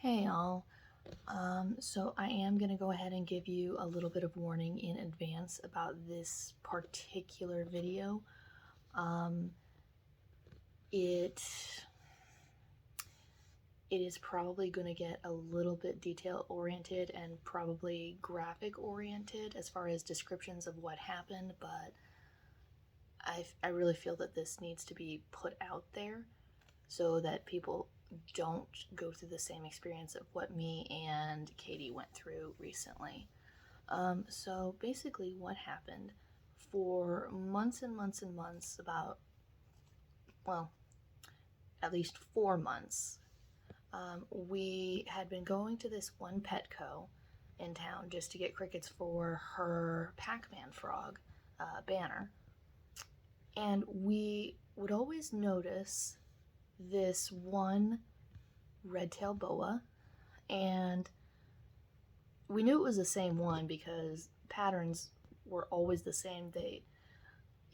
Hey all. So I am going to go ahead and give you a little bit of warning in advance about this particular video. Um, it is probably going to get a little bit detail oriented and probably graphic oriented as far as descriptions of what happened, but I really feel that this needs to be put out there so that people don't go through the same experience of what me and Katie went through recently. So basically, what happened for months and months and months, well, at least 4 months, we had been going to this one Petco in town just to get crickets for her Pac-Man frog banner. And we would always notice this one red-tailed boa, and we knew it was the same one because patterns were always the same.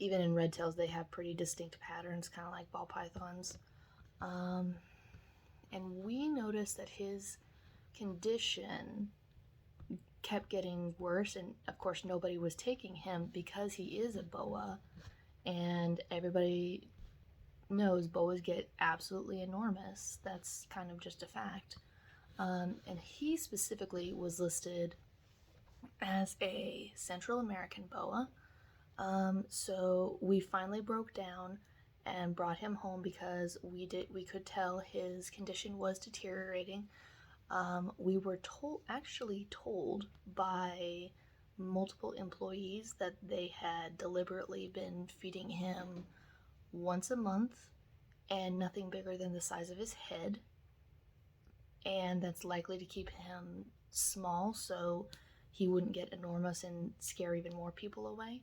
Even in red tails, they have pretty distinct patterns, kind of like ball pythons. And we noticed that his condition kept getting worse, and of course nobody was taking him because he is a boa, and everybody knows boas get absolutely enormous. That's kind of just a fact. And he specifically was listed as a Central American boa. So we finally broke down and brought him home because we could tell his condition was deteriorating. We were actually told by multiple employees that they had deliberately been feeding him once a month and nothing bigger than the size of his head, and that's likely to keep him small so he wouldn't get enormous and scare even more people away.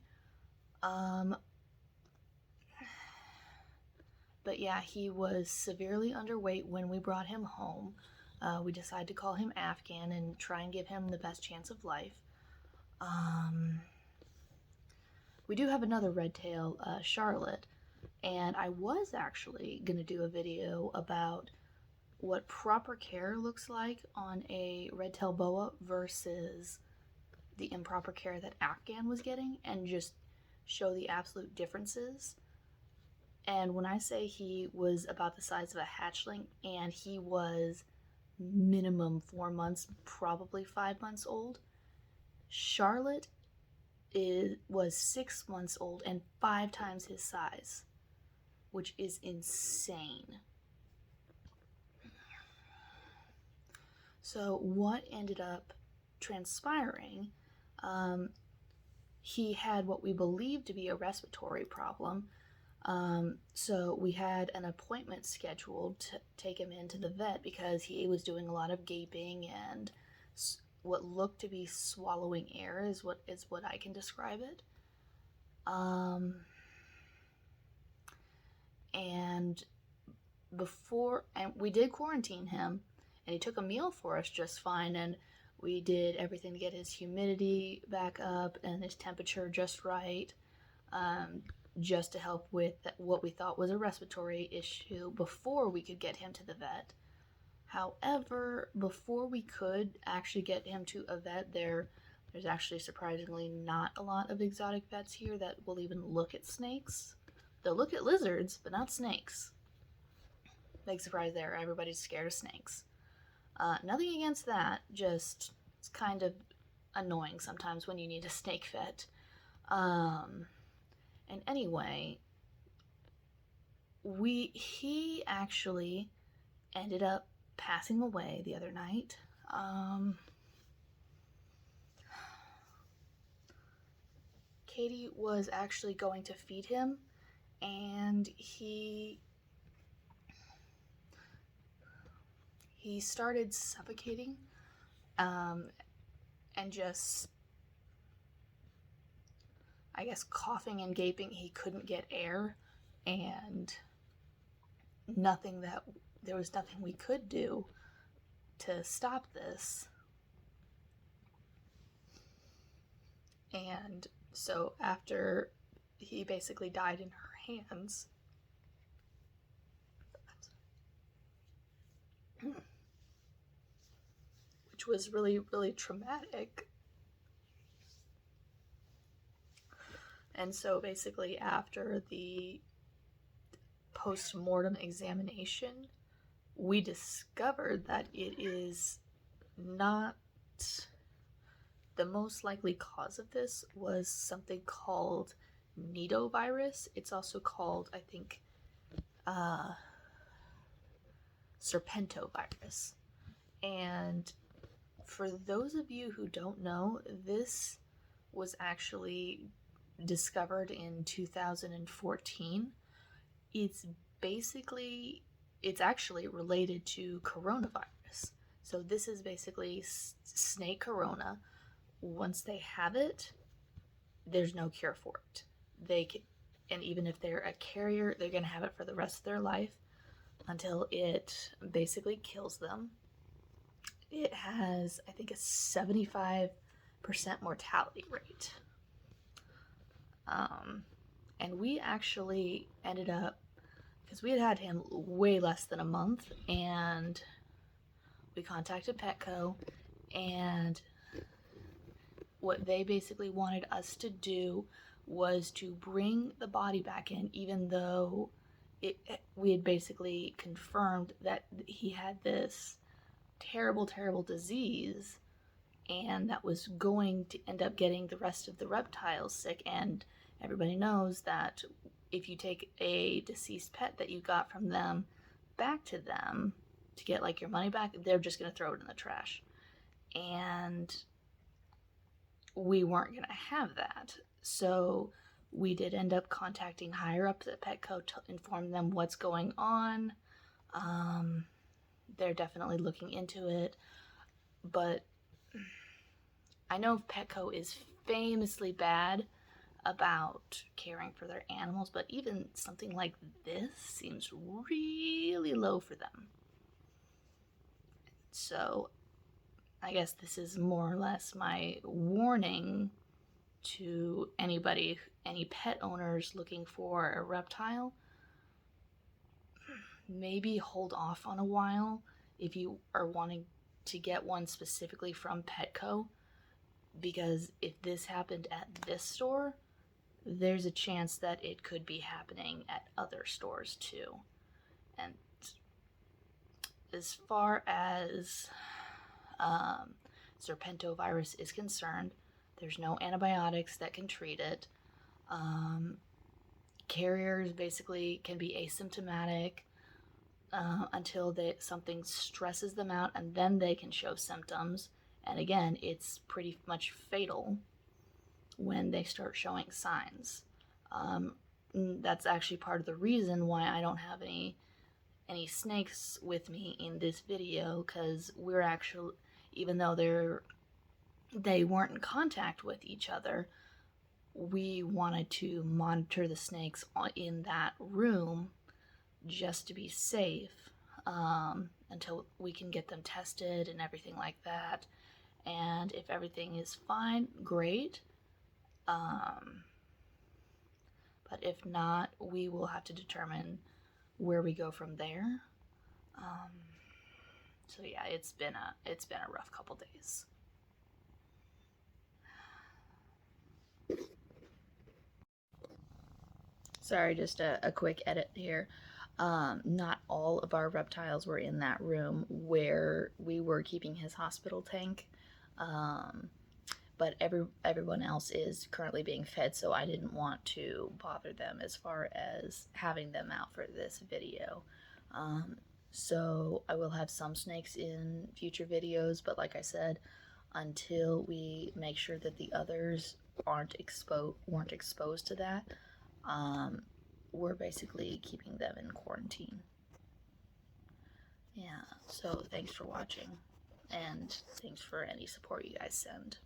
But yeah, he was severely underweight when we brought him home. We decided to call him Afghan and try and give him the best chance of life. We do have another red tail, Charlotte, and I was actually going to do a video about what proper care looks like on a red tail boa versus the improper care that Afghan was getting, and just show the absolute differences. And when I say he was about the size of a hatchling and he was minimum 4 months, probably 5 months old, Charlotte was 6 months old and 5 times his size, which is insane. So what ended up transpiring, he had what we believed to be a respiratory problem. So we had an appointment scheduled to take him into the vet because he was doing a lot of gaping and what looked to be swallowing air is what I can describe it. And we did quarantine him, and he took a meal for us just fine, and we did everything to get his humidity back up and his temperature just right, just to help with what we thought was a respiratory issue before we could get him to the vet. However, before we could actually get him to a vet, there's actually surprisingly not a lot of exotic vets here that will even look at snakes. They'll look at lizards, but not snakes. Big surprise there. Everybody's scared of snakes. Nothing against that, just it's kind of annoying sometimes when you need a snake vet. And anyway, he actually ended up passing away the other night. Katie was actually going to feed him, and he started suffocating, and just, I guess, coughing and gaping. He couldn't get air, and there was nothing we could do to stop this. And so after he basically died in her hands, which was really, really traumatic. And so basically after the post-mortem examination, we discovered that it is not the most likely cause of this was something called nidovirus. It's also called, I think, Serpentovirus. And for those of you who don't know, this was actually discovered in 2014. It's actually related to coronavirus. So this is basically snake corona. Once they have it, there's no cure for it. And even if they're a carrier, they're going to have it for the rest of their life until it basically kills them. It has, I think, a 75% mortality rate. And we actually ended up, because we had him way less than a month, and we contacted Petco, and what they basically wanted us to do was to bring the body back in, even though we had basically confirmed that he had this terrible, terrible disease, and that was going to end up getting the rest of the reptiles sick. And everybody knows that if you take a deceased pet that you got from them back to them to get like your money back, they're just going to throw it in the trash. And we weren't going to have that. So we did end up contacting higher ups at Petco to inform them what's going on. They're definitely looking into it. But I know Petco is famously bad about caring for their animals, but even something like this seems really low for them. So I guess this is more or less my warning to anybody, any pet owners looking for a reptile. Maybe hold off on a while if you are wanting to get one specifically from Petco, because if this happened at this store, there's a chance that it could be happening at other stores too. And as far as Serpentovirus is concerned, there's no antibiotics that can treat it. Carriers basically can be asymptomatic until something stresses them out, and then they can show symptoms. And again, it's pretty much fatal when they start showing signs. That's actually part of the reason why I don't have any snakes with me in this video, because we're actually, even though they weren't in contact with each other, we wanted to monitor the snakes in that room just to be safe until we can get them tested and everything like that. And if everything is fine, great. But if not, we will have to determine where we go from there. So yeah, it's been a rough couple days. Sorry, just a quick edit here. Not all of our reptiles were in that room where we were keeping his hospital tank. But everyone else is currently being fed, so I didn't want to bother them as far as having them out for this video. So I will have some snakes in future videos, but like I said, until we make sure that the others weren't exposed to that, we're basically keeping them in quarantine. Yeah, so thanks for watching, and thanks for any support you guys send.